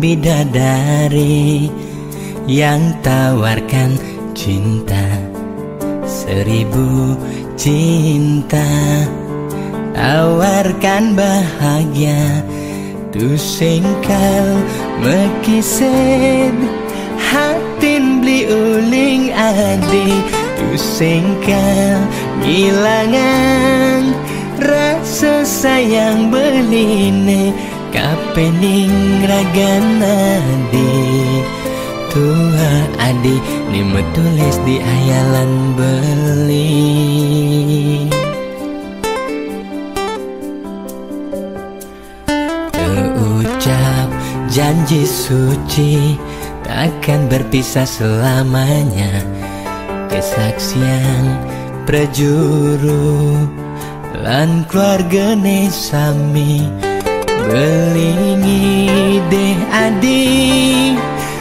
bidadari yang tawarkan cinta, 1000 cinta, tawarkan bahagia. Tu singkal mekised hatin beli uling adi. Tu singkal ngilangan rasa sayang beline kapening ragana di. Tua adi ni metulis di ayalan beli. Terucap janji suci takkan berpisah selamanya. Kesaksian prajuru lan keluarga sami belingi deh adi.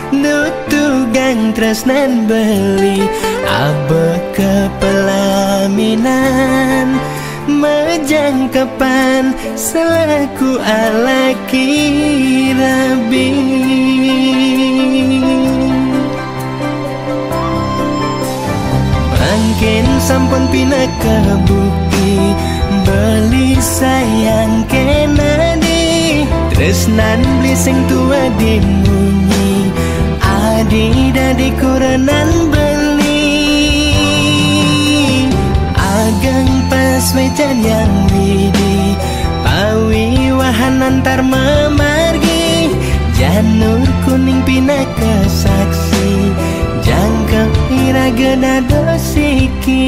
Nutugang tresnan beli abe kepelaminan majangkepan selaku alaki rabi. Mungkin sampun pina kebukti beli sayang kenadi. Tresnan beli sing tua dimunyi adi dadi kurenan beli. Agang pas wejan yang widi pawi wahan antar memargi. Janur kuning pina kesaksi jangka iragena dosiki.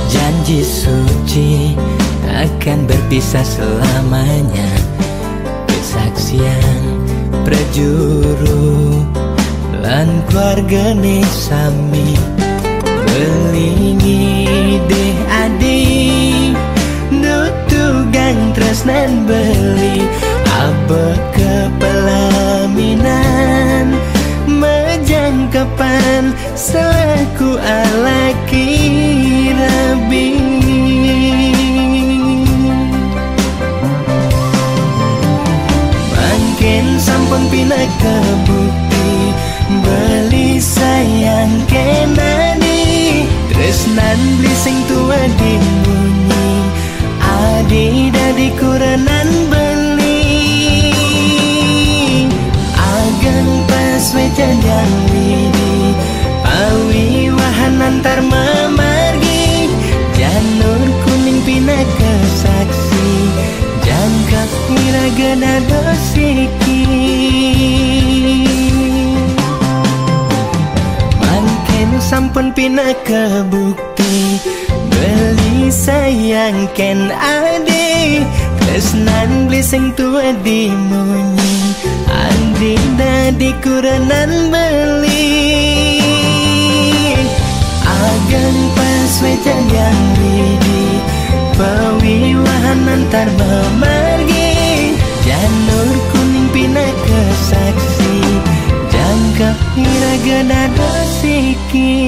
Janji suci takkan berpisah selamanya. Kesaksian prajuru lan keluarga sami belingi deh adi. Nutugang tresnan beli abe kepelaminan majangkepan selaku alaki rabi. Mungkin sampun pina kebukti beli sayang kenani. Tresnan beli sing tua dimunyi adi dadi kurenan beli. Agan pas wejan yang widi pawi wahan antar memargi. Janur kuning pina kesaksi jangka iragena dosiki. Mungkin sampun pina kebukti beli sayang ken adi. Tresnan beli sing tua dimunyi andi dadi kurenan beli. Agan pas wejan yang widi pawi wahan antar memargi. Janur kuning pina kesaksi jangka iragena dosiki.